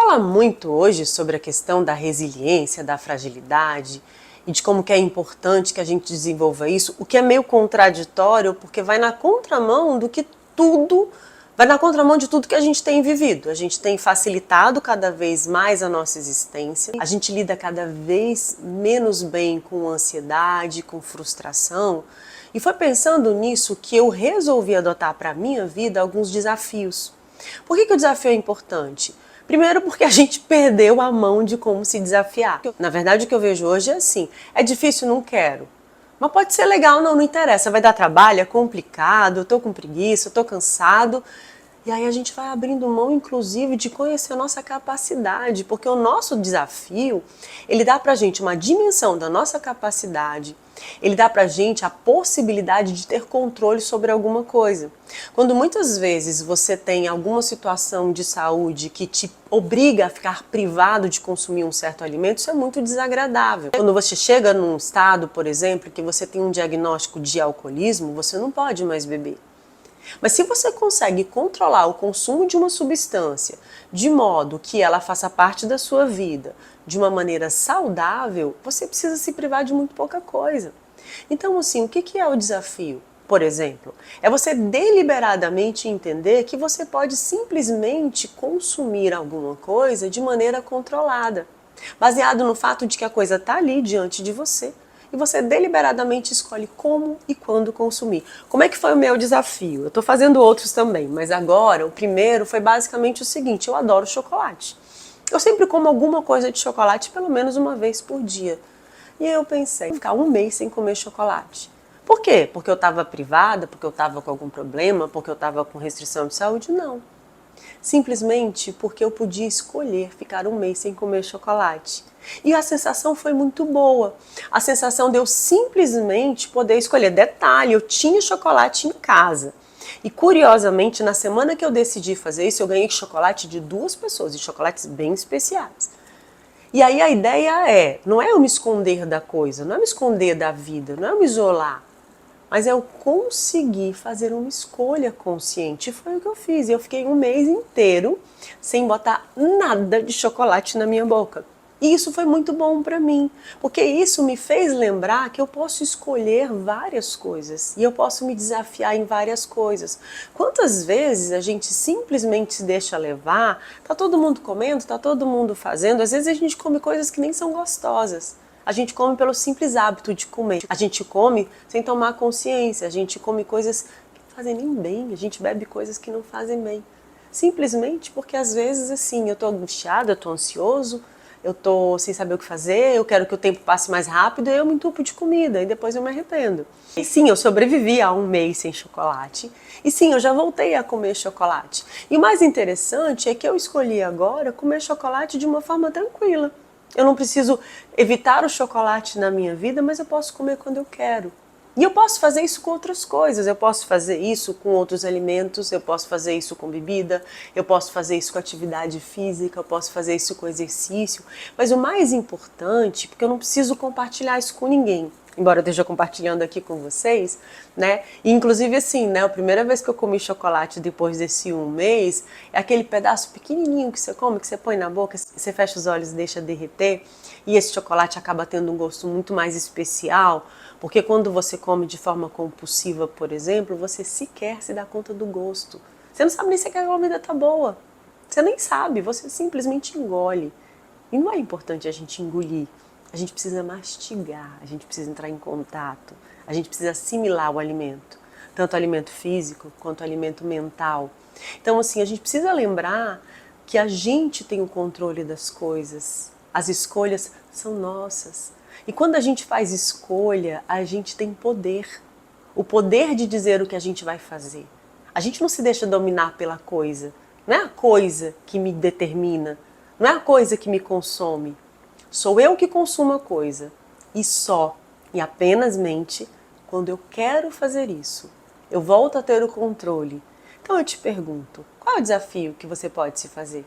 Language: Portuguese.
fala muito hoje sobre a questão da resiliência, da fragilidade e de como que é importante que a gente desenvolva isso, o que é meio contraditório porque vai na contramão do que tudo, vai na contramão de tudo que a gente tem vivido. A gente tem facilitado cada vez mais a nossa existência, a gente lida cada vez menos bem com ansiedade, com frustração, e foi pensando nisso que eu resolvi adotar para a minha vida alguns desafios. Por que o desafio é importante? Primeiro porque a gente perdeu a mão de como se desafiar. Na verdade o que eu vejo hoje é assim, é difícil, não quero. Mas pode ser legal, não interessa, vai dar trabalho, é complicado, eu tô com preguiça, eu tô cansado. E aí a gente vai abrindo mão, inclusive, de conhecer a nossa capacidade, porque o nosso desafio, ele dá pra gente uma dimensão da nossa capacidade, ele dá pra gente a possibilidade de ter controle sobre alguma coisa. Quando muitas vezes você tem alguma situação de saúde que te obriga a ficar privado de consumir um certo alimento, isso é muito desagradável. Quando você chega num estado, por exemplo, que você tem um diagnóstico de alcoolismo, você não pode mais beber. Mas se você consegue controlar o consumo de uma substância de modo que ela faça parte da sua vida de uma maneira saudável, você precisa se privar de muito pouca coisa. Então, assim, o que é o desafio? Por exemplo, é você deliberadamente entender que você pode simplesmente consumir alguma coisa de maneira controlada, baseado no fato de que a coisa está ali diante de você. E você deliberadamente escolhe como e quando consumir. Como é que foi o meu desafio? Eu estou fazendo outros também, mas agora o primeiro foi basicamente o seguinte: eu adoro chocolate. Eu sempre como alguma coisa de chocolate pelo menos uma vez por dia. E aí eu pensei, ficar um mês sem comer chocolate. Por quê? Porque eu estava privada, porque eu estava com algum problema, porque eu estava com restrição de saúde? Não. Simplesmente porque eu podia escolher ficar um mês sem comer chocolate. E a sensação foi muito boa. A sensação de eu simplesmente poder escolher. Detalhe, eu tinha chocolate em casa. E curiosamente, na semana que eu decidi fazer isso, eu ganhei chocolate de 2 pessoas, e chocolates bem especiais. E aí a ideia não é eu me esconder da coisa, não é me esconder da vida, não é eu me isolar. Mas eu consegui fazer uma escolha consciente. E foi o que eu fiz. Eu fiquei um mês inteiro sem botar nada de chocolate na minha boca. E isso foi muito bom para mim, porque isso me fez lembrar que eu posso escolher várias coisas e eu posso me desafiar em várias coisas. Quantas vezes a gente simplesmente se deixa levar, tá todo mundo comendo, tá todo mundo fazendo, às vezes a gente come coisas que nem são gostosas. A gente come pelo simples hábito de comer. A gente come sem tomar consciência. A gente come coisas que não fazem nem bem. A gente bebe coisas que não fazem bem. Simplesmente porque às vezes assim, eu tô angustiada, eu tô ansioso, eu tô sem saber o que fazer, eu quero que o tempo passe mais rápido e eu me entupo de comida e depois eu me arrependo. E sim, eu sobrevivi a um mês sem chocolate. E sim, eu já voltei a comer chocolate. E o mais interessante é que eu escolhi agora comer chocolate de uma forma tranquila. Eu não preciso evitar o chocolate na minha vida, mas eu posso comer quando eu quero. E eu posso fazer isso com outras coisas, eu posso fazer isso com outros alimentos, eu posso fazer isso com bebida, eu posso fazer isso com atividade física, eu posso fazer isso com exercício. Mas o mais importante, porque eu não preciso compartilhar isso com ninguém, embora eu esteja compartilhando aqui com vocês, né? E inclusive assim, né? A primeira vez que eu comi chocolate depois desse um mês, é aquele pedaço pequenininho que você come, que você põe na boca, você fecha os olhos e deixa derreter, e esse chocolate acaba tendo um gosto muito mais especial, porque quando você come de forma compulsiva, por exemplo, você sequer se dá conta do gosto. Você não sabe nem se a comida tá boa. Você nem sabe, você simplesmente engole. E não é importante a gente engolir. A gente precisa mastigar, a gente precisa entrar em contato, a gente precisa assimilar o alimento, tanto o alimento físico quanto o alimento mental. Então, assim, a gente precisa lembrar que a gente tem o controle das coisas, as escolhas são nossas. E quando a gente faz escolha, a gente tem poder, o poder de dizer o que a gente vai fazer. A gente não se deixa dominar pela coisa, não é a coisa que me determina, não é a coisa que me consome. Sou eu que consumo a coisa, e só e apenas mente quando eu quero fazer isso. Eu volto a ter o controle. Então eu te pergunto, qual é o desafio que você pode se fazer?